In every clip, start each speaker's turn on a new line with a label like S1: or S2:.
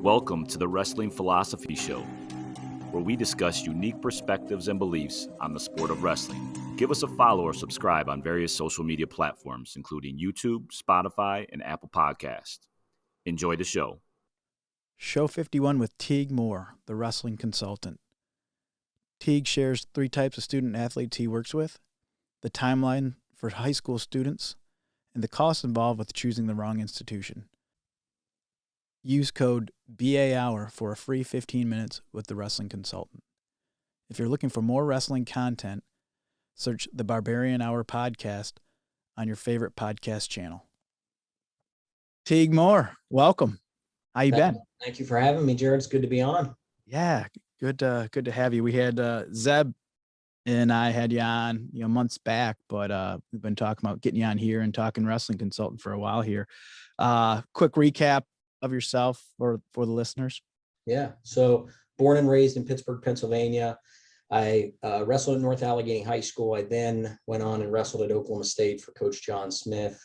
S1: Welcome to the Wrestling Philosophy Show, where we discuss unique perspectives and beliefs on the sport of wrestling. Give us a follow or subscribe on various social media platforms, including YouTube, Spotify, and Apple Podcasts. Enjoy the show.
S2: Show 51 with Teague Moore, the wrestling consultant. Teague shares 3 types of student athletes he works with, the timeline for high school students, and the costs involved with choosing the wrong institution. Use code BAHOUR for a free 15 minutes with the wrestling consultant. If you're looking for more wrestling content, search the Barbarian Hour podcast on your favorite podcast channel. Teague Moore, welcome. How you been?
S3: Thank you for having me, Jared. It's good to be on.
S2: Yeah, good to have you. We had Zeb and I had you on, months back, but we've been talking about getting you on here and talking wrestling consultant for a while here. Quick recap of yourself for the listeners.
S3: Yeah. So born and raised in Pittsburgh, Pennsylvania. I wrestled at North Allegheny High School. I then went on and wrestled at Oklahoma State for Coach John Smith.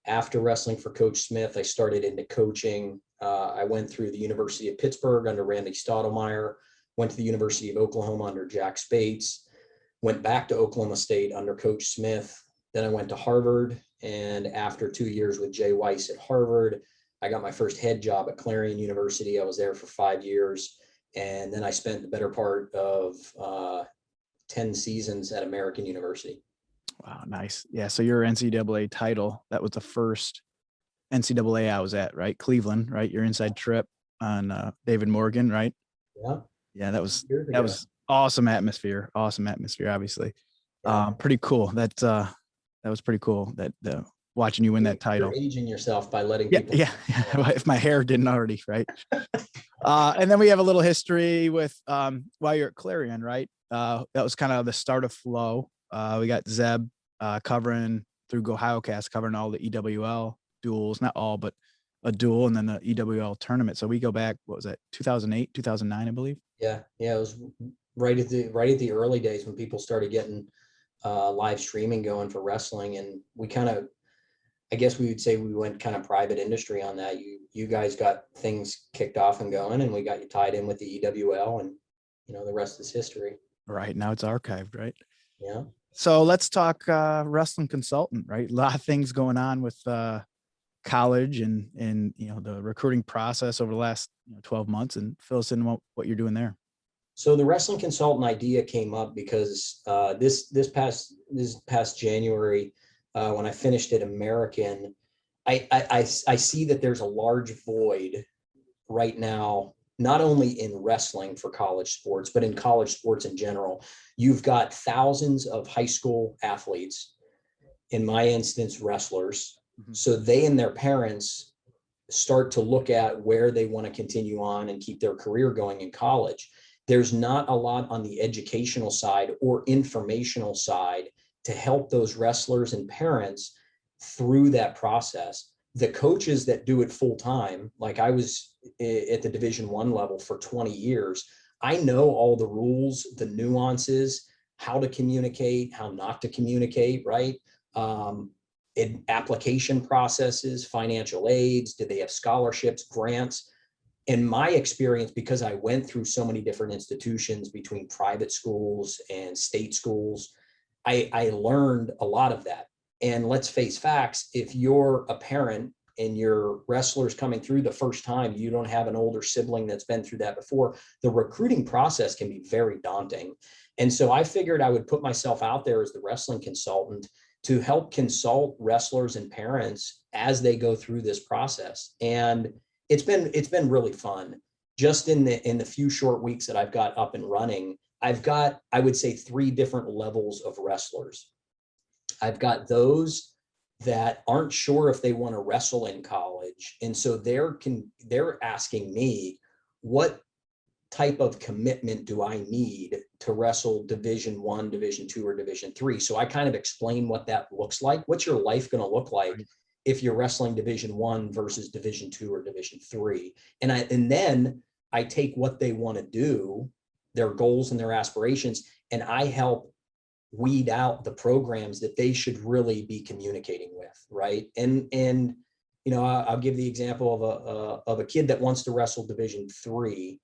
S3: After wrestling for Coach Smith, I started into coaching. I went through the University of Pittsburgh under Randy Stottlemyre, went to the University of Oklahoma under Jack Spates, went back to Oklahoma State under Coach Smith. Then I went to Harvard, and after 2 years with Jay Weiss at Harvard, I got my first head job at Clarion University. I was there for 5 years, and then I spent the better part of 10 seasons at American University.
S2: Wow, nice. Yeah, so your NCAA title, that was the first NCAA I was at, right? Cleveland, right? Your inside trip on David Morgan, right?
S3: Yeah.
S2: Yeah, that was awesome atmosphere, obviously.
S3: Yeah.
S2: Pretty cool. That was pretty cool that watching you win that title.
S3: You're aging yourself by letting people.
S2: Yeah. If my hair didn't already, right? And then we have a little history with while you're at Clarion, right? That was kind of the start of Flow. We got Zeb covering through GoHioCast, covering all the EWL duels, not all, but a duel, and then the EWL tournament. So we go back, what was that, 2008, 2009, I believe?
S3: Yeah. It was right at the early days when people started getting live streaming going for wrestling, and we kind of, I guess we would say we went kind of private industry on that. You guys got things kicked off and going, and we got you tied in with the EWL, and the rest is history.
S2: Right, now it's archived, right?
S3: Yeah.
S2: So let's talk wrestling consultant, right? A lot of things going on with college and the recruiting process over the last 12 months, and fill us in what you're doing there.
S3: So the wrestling consultant idea came up because this past January, when I finished at American, I see that there's a large void right now, not only in wrestling for college sports, but in college sports in general. You've got thousands of high school athletes, in my instance, wrestlers. Mm-hmm. So they and their parents start to look at where they want to continue on and keep their career going in college. There's not a lot on the educational side or informational side to help those wrestlers and parents through that process. The coaches that do it full time, like I was at the Division I level for 20 years, I know all the rules, the nuances, how to communicate, how not to communicate, right? In application processes, financial aids, do they have scholarships, grants? In my experience, because I went through so many different institutions between private schools and state schools, I learned a lot of that. And let's face facts, if you're a parent and your wrestler's coming through the first time, you don't have an older sibling that's been through that before, the recruiting process can be very daunting. And so I figured I would put myself out there as the wrestling consultant to help consult wrestlers and parents as they go through this process. And it's been really fun. Just in the few short weeks that I've got up and running, I've got, I would say, 3 different levels of wrestlers. I've got those that aren't sure if they want to wrestle in college. And so they're asking me, what type of commitment do I need to wrestle Division I, Division II, or Division III? So I kind of explain what that looks like. What's your life going to look like if you're wrestling Division I versus Division II or Division III? And then I take what they want to do, their goals and their aspirations, and I help weed out the programs that they should really be communicating with, right? And I'll give the example of a kid that wants to wrestle Division III.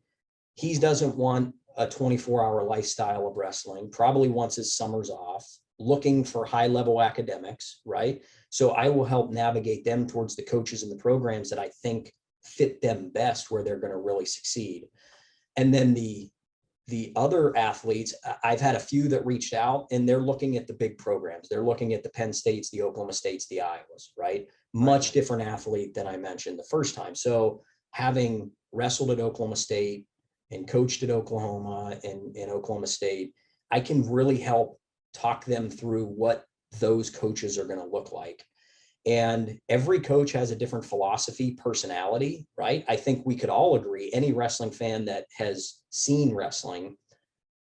S3: He doesn't want a 24-hour lifestyle of wrestling, probably wants his summers off, looking for high-level academics, right? So I will help navigate them towards the coaches and the programs that I think fit them best, where they're going to really succeed. And then the other athletes, I've had a few that reached out, and they're looking at the big programs. They're looking at the Penn States, the Oklahoma States, the Iowas, right? Much different athlete than I mentioned the first time. So having wrestled at Oklahoma State and coached at Oklahoma and Oklahoma State, I can really help talk them through what those coaches are going to look like. And every coach has a different philosophy, personality, right? I think we could all agree, any wrestling fan that has seen wrestling,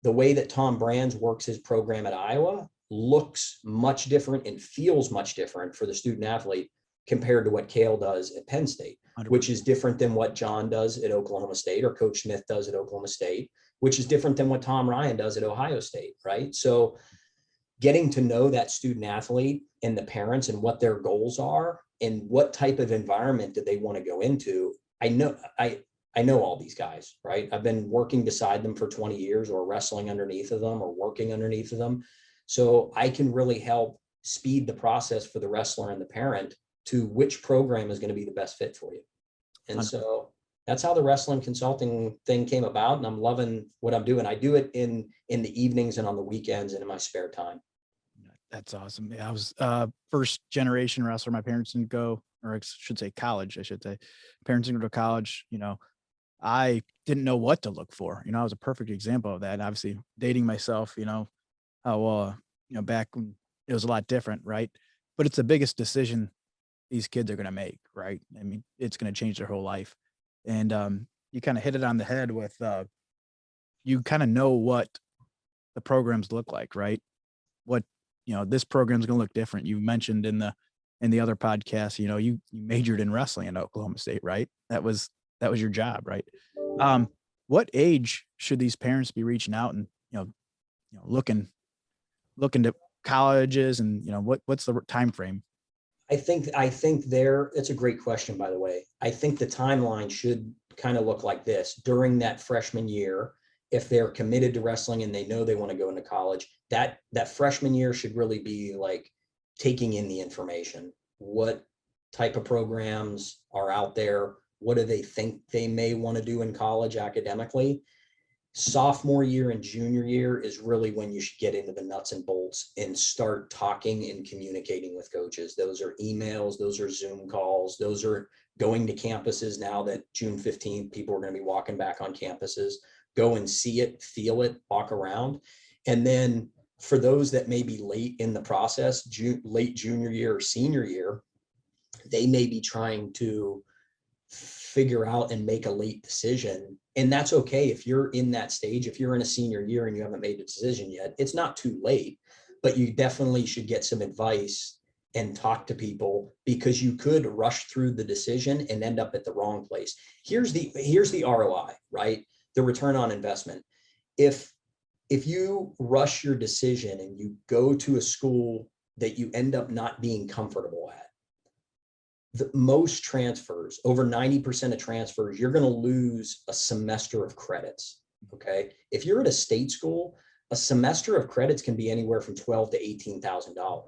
S3: the way that Tom Brands works his program at Iowa looks much different and feels much different for the student athlete compared to what Cale does at Penn State,
S2: 100%.
S3: which is different than what John does at Oklahoma State, or Coach Smith does at Oklahoma State, which is different than what Tom Ryan does at Ohio State, right? So getting to know that student athlete and the parents and what their goals are and what type of environment do they want to go into. I know all these guys, right? I've been working beside them for 20 years, or wrestling underneath of them, or working underneath of them. So I can really help speed the process for the wrestler and the parent to which program is going to be the best fit for you. And so that's how the wrestling consulting thing came about. And I'm loving what I'm doing. I do it in the evenings and on the weekends and in my spare time.
S2: That's awesome. Yeah, I was first generation wrestler. My parents didn't go, or I should say college, I should say. Parents didn't go to college. I didn't know what to look for. I was a perfect example of that. And obviously dating myself, back when it was a lot different, right? But it's the biggest decision these kids are going to make, right? I mean, it's going to change their whole life. And you kind of hit it on the head with, you kind of know what the programs look like, right? What, this program's going to look different. You mentioned in the other podcast, you majored in wrestling at Oklahoma State, right? That was your job, right? What age should these parents be reaching out and, looking to colleges, and, what's the time frame?
S3: I think it's a great question, by the way. I think the timeline should kind of look like this. During that freshman year, if they're committed to wrestling and they know they want to go into college, that freshman year should really be like taking in the information. What type of programs are out there? What do they think they may want to do in college academically? Sophomore year and junior year is really when you should get into the nuts and bolts and start talking and communicating with coaches. Those are emails, those are Zoom calls, those are going to campuses. Now that June 15th, people are going to be walking back on campuses. Go and see it, feel it, walk around. And then for those that may be late in the process, late junior year or senior year, they may be trying to figure out and make a late decision. And that's okay if you're in that stage. If you're in a senior year and you haven't made a decision yet, it's not too late, but you definitely should get some advice and talk to people, because you could rush through the decision and end up at the wrong place. Here's the ROI, right? The return on investment. If you rush your decision and you go to a school that you end up not being comfortable at, most transfers, over 90% of transfers, you're going to lose a semester of credits. Okay. If you're at a state school, a semester of credits can be anywhere from $12,000 to $18,000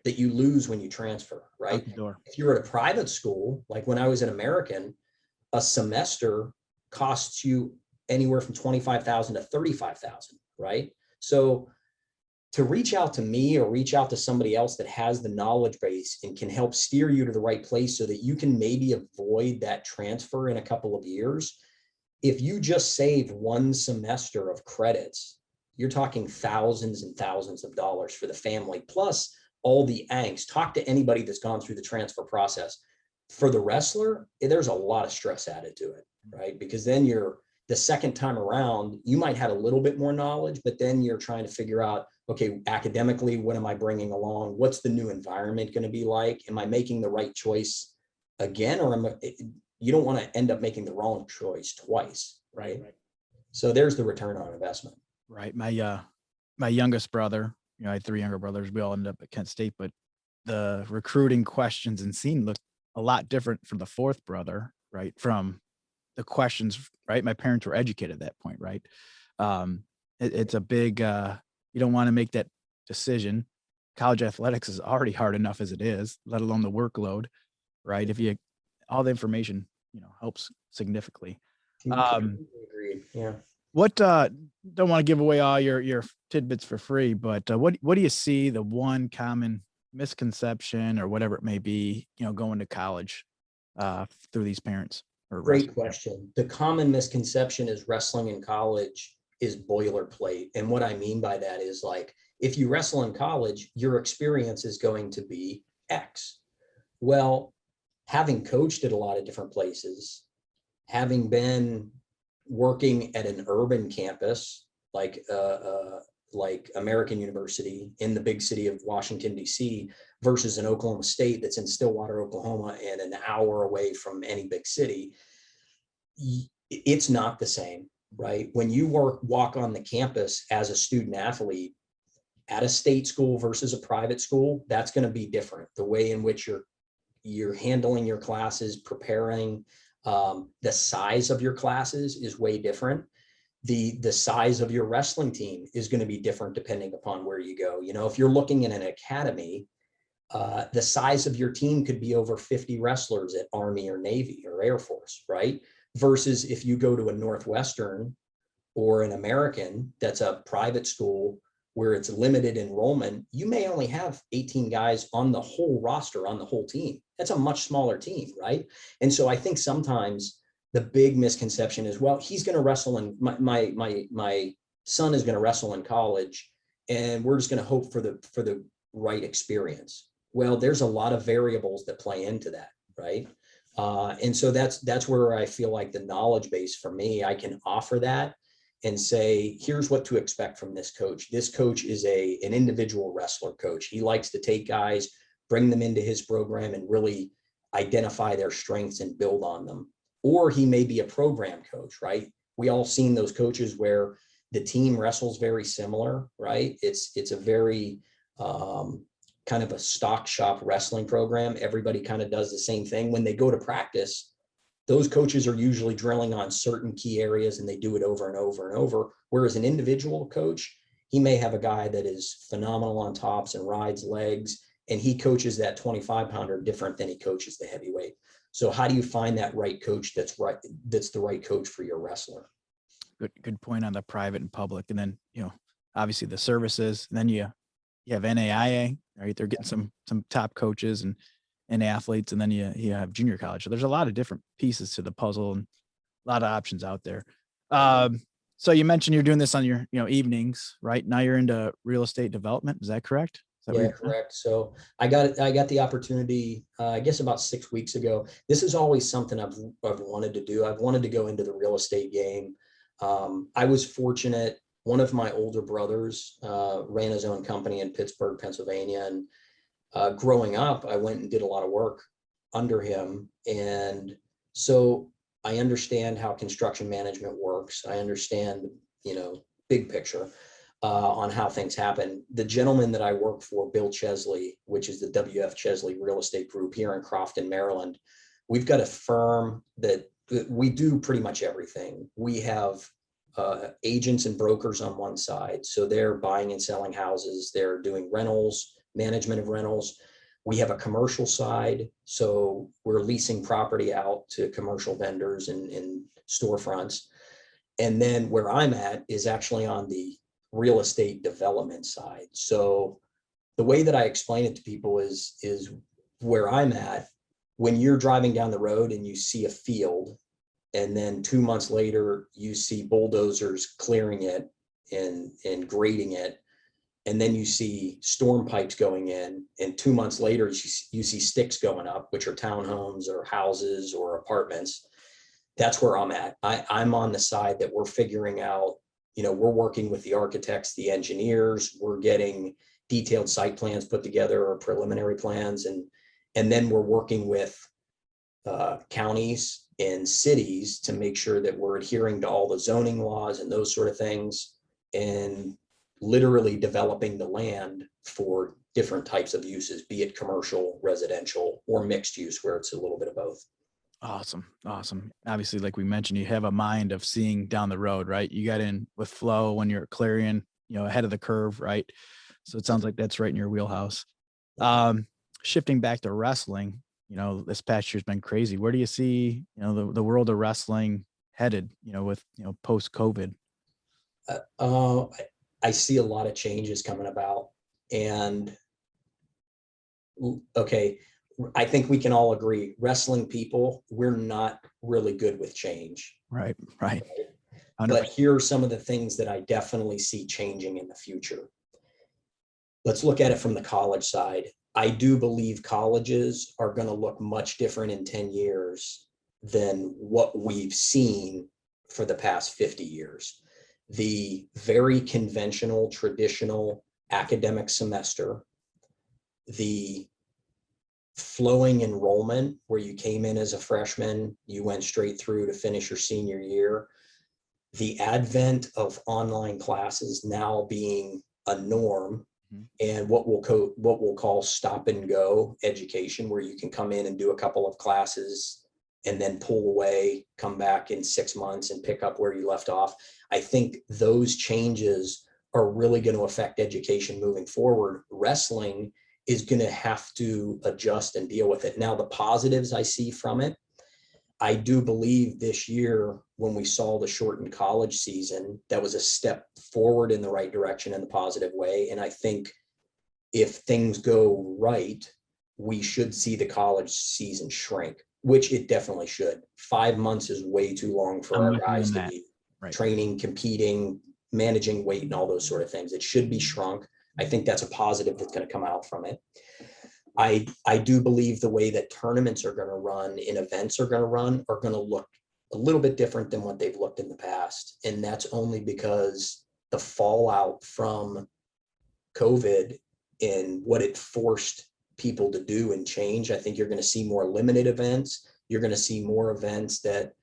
S3: that you lose when you transfer, right? If you're at a private school, like when I was at American, a semester costs you anywhere from $25,000 to $35,000, right? So to reach out to me or reach out to somebody else that has the knowledge base and can help steer you to the right place so that you can maybe avoid that transfer in a couple of years. If you just save one semester of credits, you're talking thousands and thousands of dollars for the family, plus all the angst. Talk to anybody that's gone through the transfer process. For the wrestler, there's a lot of stress added to it, right? Because then the second time around, you might have a little bit more knowledge, but then you're trying to figure out, okay, academically, what am I bringing along? What's the new environment going to be like? Am I making the right choice again? Or you don't want to end up making the wrong choice twice, right? So there's the return on investment.
S2: Right. My youngest brother, I had 3 younger brothers. We all ended up at Kent State, but the recruiting questions and scene looked a lot different from the fourth brother, right? From the questions, right? My parents were educated at that point, right? It's a big, you don't want to make that decision. College athletics is already hard enough as it is, let alone the workload, right? If you, all the information, helps significantly. Um,
S3: Completely agreed. Yeah.
S2: what, don't want to give away all your tidbits for free, but what do you see the one common misconception or whatever it may be, going to college through these parents or
S3: Great
S2: wrestling parents?
S3: question. The common misconception is wrestling in college is boilerplate. And what I mean by that is, like, if you wrestle in college, your experience is going to be X. Well, having coached at a lot of different places, having been working at an urban campus like American University in the big city of Washington, D.C., versus an Oklahoma State that's in Stillwater, Oklahoma, and an hour away from any big city, it's not the same, right? When you walk on the campus as a student athlete at a state school versus a private school, that's going to be different. The way in which you're handling your classes, preparing, the size of your classes is way different. The size of your wrestling team is going to be different depending upon where you go. If you're looking at an academy, the size of your team could be over 50 wrestlers at Army or Navy or Air Force, right? Versus if you go to a Northwestern or an American that's a private school where it's limited enrollment, you may only have 18 guys on the whole roster, on the whole team. That's a much smaller team, right? And so I think sometimes the big misconception is, well, he's going to wrestle in my son is going to wrestle in college, and we're just going to hope for the right experience. Well, there's a lot of variables that play into that, right? And so that's where I feel like the knowledge base for me, I can offer that and say, here's what to expect from this coach. This coach is an individual wrestler coach. He likes to take guys, bring them into his program and really identify their strengths and build on them. Or he may be a program coach, right? We all seen those coaches where the team wrestles very similar, right? It's a very kind of a stock shop wrestling program. Everybody kind of does the same thing. When they go to practice, those coaches are usually drilling on certain key areas and they do it over and over and over. Whereas an individual coach, he may have a guy that is phenomenal on tops and rides legs, and he coaches that 25-pounder different than he coaches the heavyweight. So how do you find that right coach that's the right coach for your wrestler?
S2: Good point on the private and public. And then, obviously the services, and then you have NAIA, right? They're getting some top coaches and athletes, and then you have junior college. So there's a lot of different pieces to the puzzle and a lot of options out there. So you mentioned you're doing this on your, evenings, right? Now you're into real estate development. Is that correct?
S3: Yeah, correct. So I got the opportunity, I guess about 6 weeks ago. This is always something I've wanted to do. I've wanted to go into the real estate game. I was fortunate. One of my older brothers ran his own company in Pittsburgh, Pennsylvania. And growing up, I went and did a lot of work under him. And so I understand how construction management works. I understand, big picture. On how things happen. The gentleman that I work for, Bill Chesley, which is the WF Chesley Real Estate Group here in Crofton, Maryland, we've got a firm that we do pretty much everything. We have agents and brokers on one side. So they're buying and selling houses. They're doing rentals, management of rentals. We have a commercial side. So we're leasing property out to commercial vendors and storefronts. And then where I'm at is actually on the real estate development side. So the way that I explain it to people is where I'm at, when you're driving down the road and you see a field, and then 2 months later, you see bulldozers clearing it and grading it, and then you see storm pipes going in, and 2 months later, you see sticks going up, which are townhomes or houses or apartments. That's where I'm at. I'm on the side that we're figuring out, we're working with the architects, the engineers, we're getting detailed site plans put together or preliminary plans. And then we're working with counties and cities to make sure that we're adhering to all the zoning laws and those sort of things, and literally developing the land for different types of uses, be it commercial, residential, or mixed use, where it's a little bit of both.
S2: Awesome. Obviously, like we mentioned, you have a mind of seeing down the road, right? You got in with flow when you're at Clarion, ahead of the curve, right? So it sounds like that's right in your wheelhouse. Shifting back to wrestling, this past year's been crazy. Where do you see, the world of wrestling headed, with, post COVID?
S3: I see a lot of changes coming about, and okay, I think we can all agree, wrestling people, we're not really good with change.
S2: Right. 100%.
S3: But here are some of the things that I definitely see changing in the future. Let's look at it from the college side. I do believe colleges are going to look much different in 10 years than what we've seen for the past 50 years. The very conventional, traditional academic semester, the flowing enrollment where you came in as a freshman, you went straight through to finish your senior year, the advent of online classes now being a norm, and what we'll call stop and go education, where you can come in and do a couple of classes and then pull away, come back in 6 months and pick up where you left off. I think those changes are really going to affect education moving forward. Wrestling is going to have to adjust and deal with it. Now, the positives I see from it, I do believe this year when we saw the shortened college season, that was a step forward in the right direction in the positive way. And I think if things go right, we should see the college season shrink, which it definitely should. 5 months is way too long for our guys to be training, competing, managing weight and all those sort of things. It should be shrunk. I think that's a positive that's going to come out from it. I do believe the way that tournaments are going to run and events are going to look a little bit different than what they've looked in the past. And that's only because the fallout from COVID and what it forced people to do and change. I think you're going to see more limited events. You're going to see more events that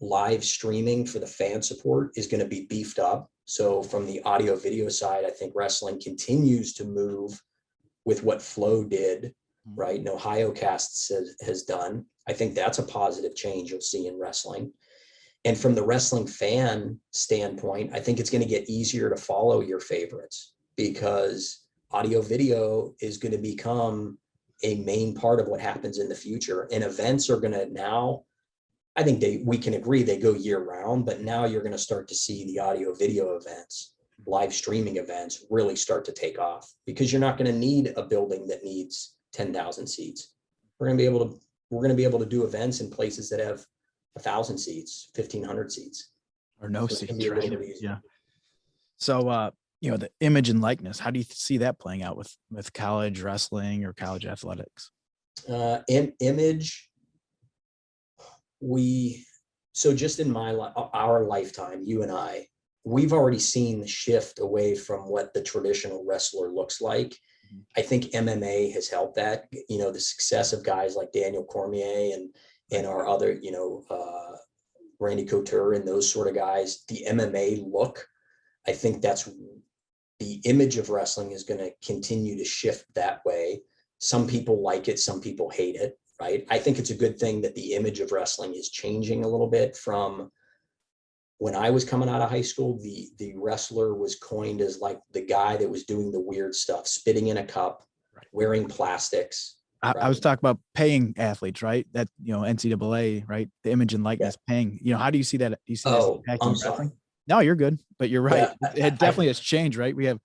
S3: live streaming for the fan support is going to be beefed up. So from the audio video side, I think wrestling continues to move with what Flow did, right? And Ohio Casts has done. I think that's a positive change you'll see in wrestling. And from the wrestling fan standpoint, I think it's going to get easier to follow your favorites because audio video is going to become a main part of what happens in the future. And events are going to now, I think we can agree they go year round, but now you're going to start to see the audio video events, live streaming events really start to take off because you're not going to need a building that needs 10,000 seats. We're going to be able to do events in places that have 1,000 seats, 1,500 seats.
S2: Or no seats, right? Yeah. So, the image and likeness, how do you see that playing out with college wrestling or college athletics?
S3: Image, so just in our lifetime, you and I, we've already seen the shift away from what the traditional wrestler looks like. I think MMA has helped that, the success of guys like Daniel Cormier and our other, Randy Couture and those sort of guys, the MMA look, I think that's the image of wrestling is going to continue to shift that way. Some people like it, some people hate it, right? I think it's a good thing that the image of wrestling is changing a little bit from when I was coming out of high school. The wrestler was coined as like the guy that was doing the weird stuff, spitting in a cup, wearing plastics.
S2: I was talking about paying athletes, right? That, NCAA, right? The image and likeness paying, how do you see that? Do you see that impacting wrestling? No, you're good, but you're right. Yeah, it definitely has changed, right? We have,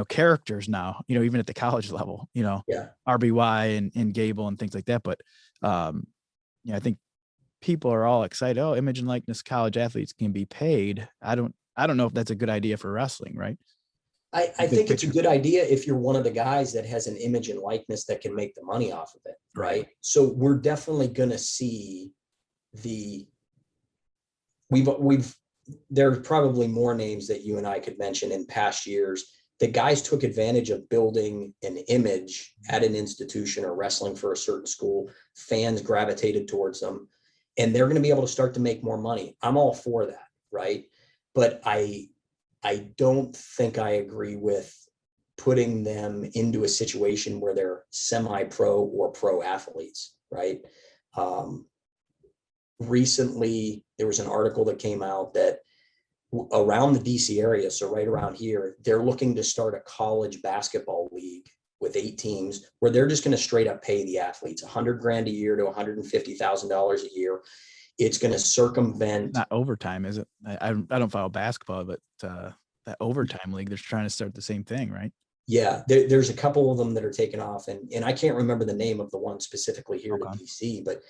S2: characters now, even at the college level, RBY and Gable and things like that. But, I think people are all excited. Oh, image and likeness college athletes can be paid. I don't know if that's a good idea for wrestling, right?
S3: I think it's a good idea if you're one of the guys that has an image and likeness that can make the money off of it, right? So we're definitely going to see there's probably more names that you and I could mention in past years. The guys took advantage of building an image at an institution or wrestling for a certain school. Fans gravitated towards them, and they're going to be able to start to make more money. I'm all for that, right? But I don't think I agree with putting them into a situation where they're semi-pro or pro athletes, right? Recently, there was an article that came out that around the DC area, so right around here, they're looking to start a college basketball league with 8 teams where they're just going to straight up pay the athletes $100,000 a year to $150,000 a year. It's going to circumvent.
S2: Not overtime, is it? I don't follow basketball, but that overtime league, they're trying to start the same thing, right?
S3: Yeah, there's a couple of them that are taken off, and I can't remember the name of the one specifically here to DC, but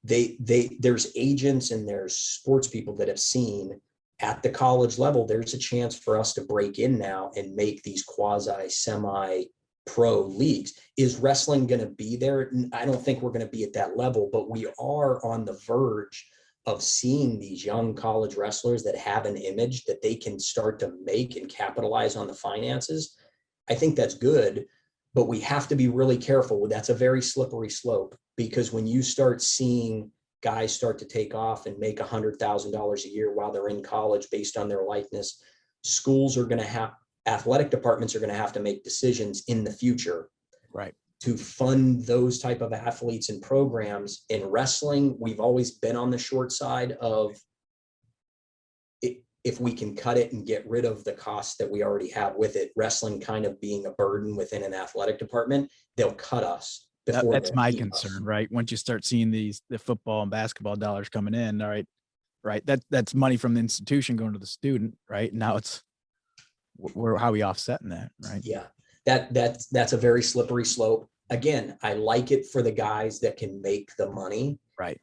S3: there's agents and there's sports people that have seen at the college level, there's a chance for us to break in now and make these quasi semi pro leagues. Is wrestling going to be there? I don't think we're going to be at that level, but we are on the verge of seeing these young college wrestlers that have an image that they can start to make and capitalize on the finances. I think that's good, but we have to be really careful. That's a very slippery slope, because when you start seeing guys start to take off and make $100,000 a year while they're in college based on their likeness, schools are going to have, athletic departments are going to have to make decisions in the future,
S2: right,
S3: to fund those type of athletes and programs. In wrestling, we've always been on the short side of it. If we can cut it and get rid of the costs that we already have with it, wrestling kind of being a burden within an athletic department, they'll cut us.
S2: That's my concern, right? Once you start seeing the football and basketball dollars coming in, all right, that's money from the institution going to the student, right? Now it's how are we offsetting that, right?
S3: Yeah, that's a very slippery slope. Again, I like it for the guys that can make the money.
S2: Right.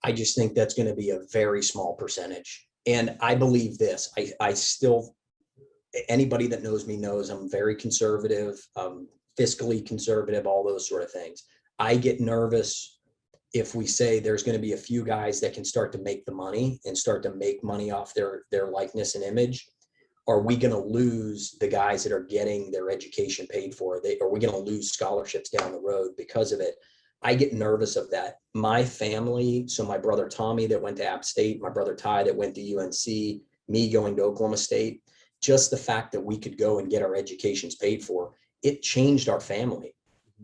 S3: I just think that's going to be a very small percentage. And I believe this, I still, anybody that knows me knows I'm very conservative, fiscally conservative, all those sort of things. I get nervous if we say there's going to be a few guys that can start to make the money and start to make money off their likeness and image. Are we going to lose the guys that are getting their education paid for? Are we going to lose scholarships down the road because of it? I get nervous of that. My family, so my brother Tommy that went to App State, my brother Ty that went to UNC, me going to Oklahoma State, just the fact that we could go and get our educations paid for, it changed our family.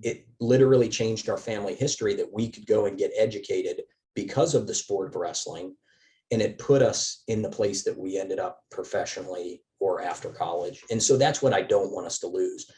S3: It literally changed our family history that we could go and get educated because of the sport of wrestling. And it put us in the place that we ended up professionally or after college. And so that's what I don't want us to lose.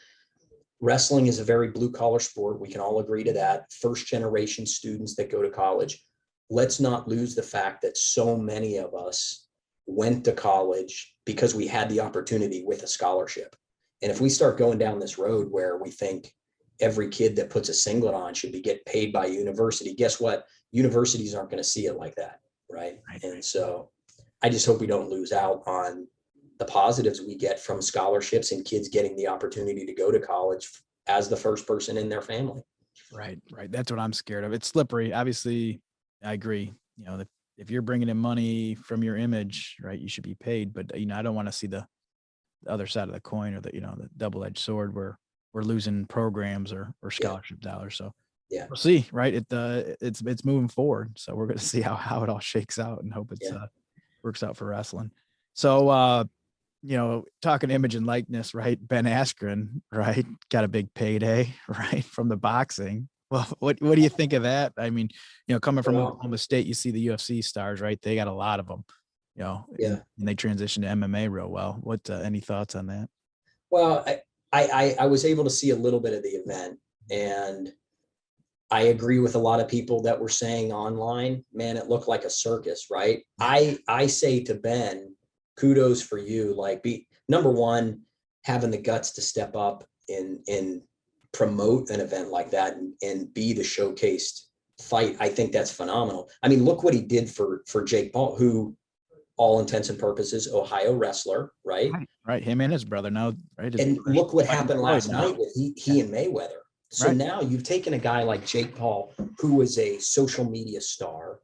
S3: Wrestling is a very blue collar sport. We can all agree to that. First generation students that go to college. Let's not lose the fact that so many of us went to college because we had the opportunity with a scholarship. And if we start going down this road where we think every kid that puts a singlet on should be get paid by university, guess what? Universities aren't going to see it like that. Right. And so I just hope we don't lose out on the positives we get from scholarships and kids getting the opportunity to go to college as the first person in their family.
S2: Right. That's what I'm scared of. It's slippery. Obviously, I agree. You know, if you're bringing in money from your image, right, you should be paid. But, you know, I don't want to see the other side of the coin, or the double-edged sword where we're losing programs or scholarship dollars. So
S3: yeah,
S2: we'll see, right? It's moving forward. So we're going to see how it all shakes out and hope it's works out for wrestling. So, talking image and likeness, right? Ben Askren, right, got a big payday, right, from the boxing. Well, what do you think of that? I mean, coming from Oklahoma State, you see the UFC stars, right? They got a lot of them, and they transitioned to MMA real well. What, any thoughts on that?
S3: Well, I was able to see a little bit of the event, and I agree with a lot of people that were saying online, man, it looked like a circus, right? I say to Ben, kudos for you. Like, number one, having the guts to step up and promote an event like that and be the showcased fight. I think that's phenomenal. I mean, look what he did for Jake Paul, who, all intents and purposes, Ohio wrestler, right?
S2: Right. Him and his brother now, right?
S3: And look what happened last night with he and Mayweather. So now you've taken a guy like Jake Paul, who was a social media star.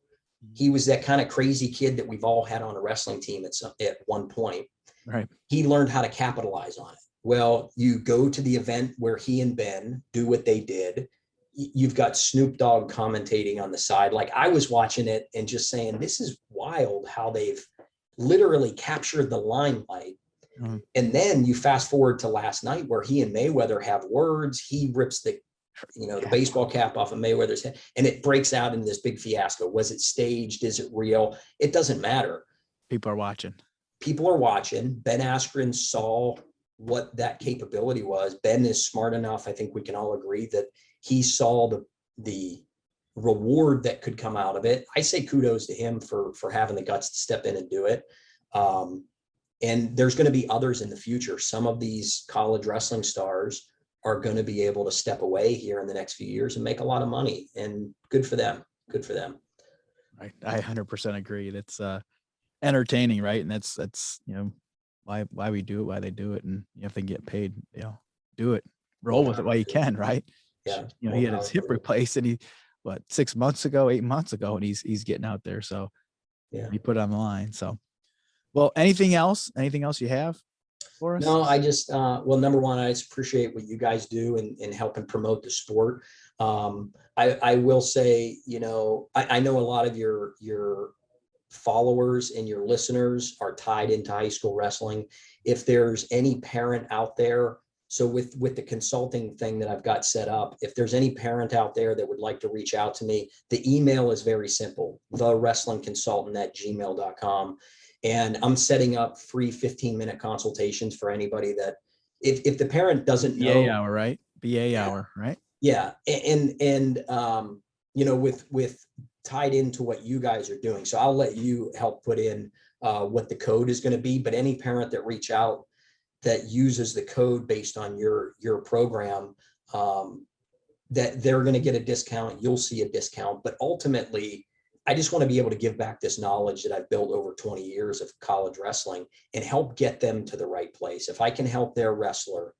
S3: He was that kind of crazy kid that we've all had on a wrestling team at one point.
S2: Right.
S3: He learned how to capitalize on it. Well, you go to the event where he and Ben do what they did. You've got Snoop Dogg commentating on the side. Like, I was watching it and just saying, this is wild how they've literally captured the limelight.
S2: Mhm.
S3: And then you fast forward to last night where he and Mayweather have words. He rips the baseball cap off of Mayweather's head, and it breaks out in this big fiasco. Was it staged? Is it real? It doesn't matter.
S2: People are watching.
S3: People are watching. Ben Askren saw what that capability was. Ben is smart enough. I think we can all agree that he saw the reward that could come out of it. I say kudos to him for having the guts to step in and do it. And there's going to be others in the future. Some of these college wrestling stars are going to be able to step away here in the next few years and make a lot of money, and good for them. Good for them.
S2: Right. I 100% agree. That's entertaining, right? And that's why we do it, why they do it. And if they get paid, do it, roll with it while you can, right?
S3: Yeah.
S2: He had his hip replaced, and 8 months ago, and he's getting out there. So
S3: yeah,
S2: he put it on the line. So, well, anything else you have for us?
S3: No, I just, number one, I just appreciate what you guys do in helping promote the sport. I will say, I know a lot of your followers and your listeners are tied into high school wrestling. If there's any parent out there, so with the consulting thing that I've got set up, if there's any parent out there that would like to reach out to me, the email is very simple, thewrestlingconsultant@gmail.com. And I'm setting up free 15-minute consultations for anybody that if the parent doesn't know.
S2: BA hour, right? BA hour, right?
S3: Yeah. And with tied into what you guys are doing. So I'll let you help put in what the code is going to be, but any parent that reach out that uses the code based on your program, that they're going to get a discount. You'll see a discount, but ultimately I just want to be able to give back this knowledge that I've built over 20 years of college wrestling and help get them to the right place. If I can help their wrestler,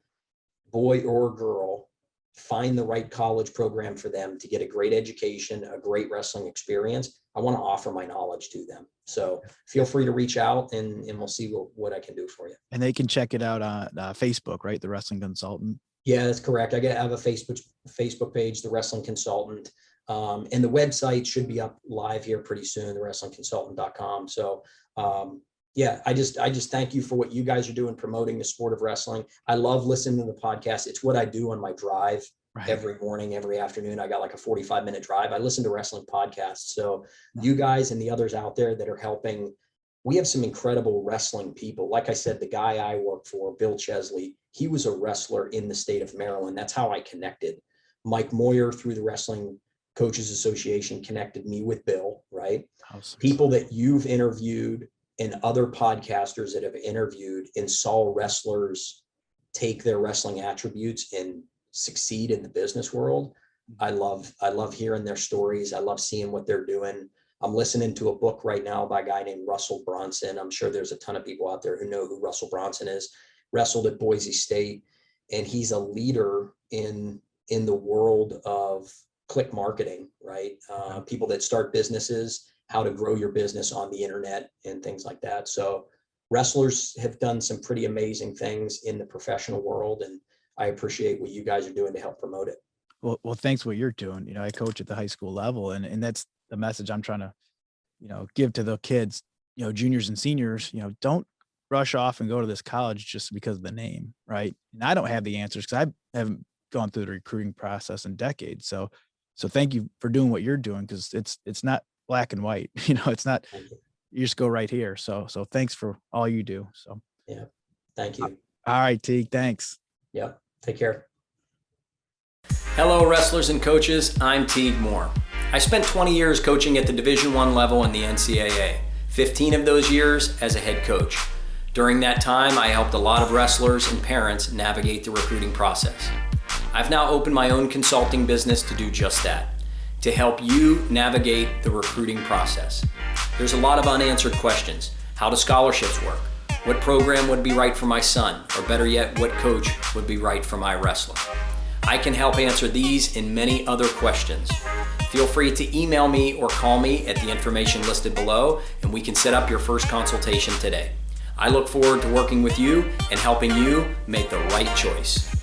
S3: boy or girl, find the right college program for them to get a great education, a great wrestling experience, I want to offer my knowledge to them. So feel free to reach out and we'll see what I can do for you.
S2: And they can check it out on Facebook, right? The Wrestling Consultant.
S3: Yeah, that's correct. I have a Facebook page, The Wrestling Consultant. And the website should be up live here pretty soon, thewrestlingconsultant.com. So I just thank you for what you guys are doing, promoting the sport of wrestling. I love listening to the podcast. It's what I do on my drive every morning, every afternoon. I got like a 45-minute drive. I listen to wrestling podcasts. So you guys and the others out there that are helping, we have some incredible wrestling people. Like I said, the guy I work for, Bill Chesley, he was a wrestler in the state of Maryland. That's how I connected. Mike Moyer through the Wrestling Coaches Association connected me with Bill, right?
S2: Awesome.
S3: People that you've interviewed and other podcasters that have interviewed and saw wrestlers take their wrestling attributes and succeed in the business world. I love hearing their stories. I love seeing what they're doing. I'm listening to a book right now by a guy named Russell Bronson. I'm sure there's a ton of people out there who know who Russell Bronson is. Wrestled at Boise State, and he's a leader in the world of click marketing, right? People that start businesses, how to grow your business on the internet and things like that. So wrestlers have done some pretty amazing things in the professional world, and I appreciate what you guys are doing to help promote it.
S2: Well, thanks what you're doing. I coach at the high school level, and that's the message I'm trying to, give to the kids, juniors and seniors, don't rush off and go to this college just because of the name, right? And I don't have the answers because I haven't gone through the recruiting process in decades. So thank you for doing what you're doing, because it's not black and white. It's not, you just go right here. So thanks for all you do. So
S3: yeah, thank you.
S2: All right, Teague, thanks.
S3: Yeah, take care.
S4: Hello, wrestlers and coaches. I'm Teague Moore. I spent 20 years coaching at the Division I level in the NCAA, 15 of those years as a head coach. During that time, I helped a lot of wrestlers and parents navigate the recruiting process. I've now opened my own consulting business to do just that, to help you navigate the recruiting process. There's a lot of unanswered questions. How do scholarships work? What program would be right for my son? Or better yet, what coach would be right for my wrestler? I can help answer these and many other questions. Feel free to email me or call me at the information listed below, and we can set up your first consultation today. I look forward to working with you and helping you make the right choice.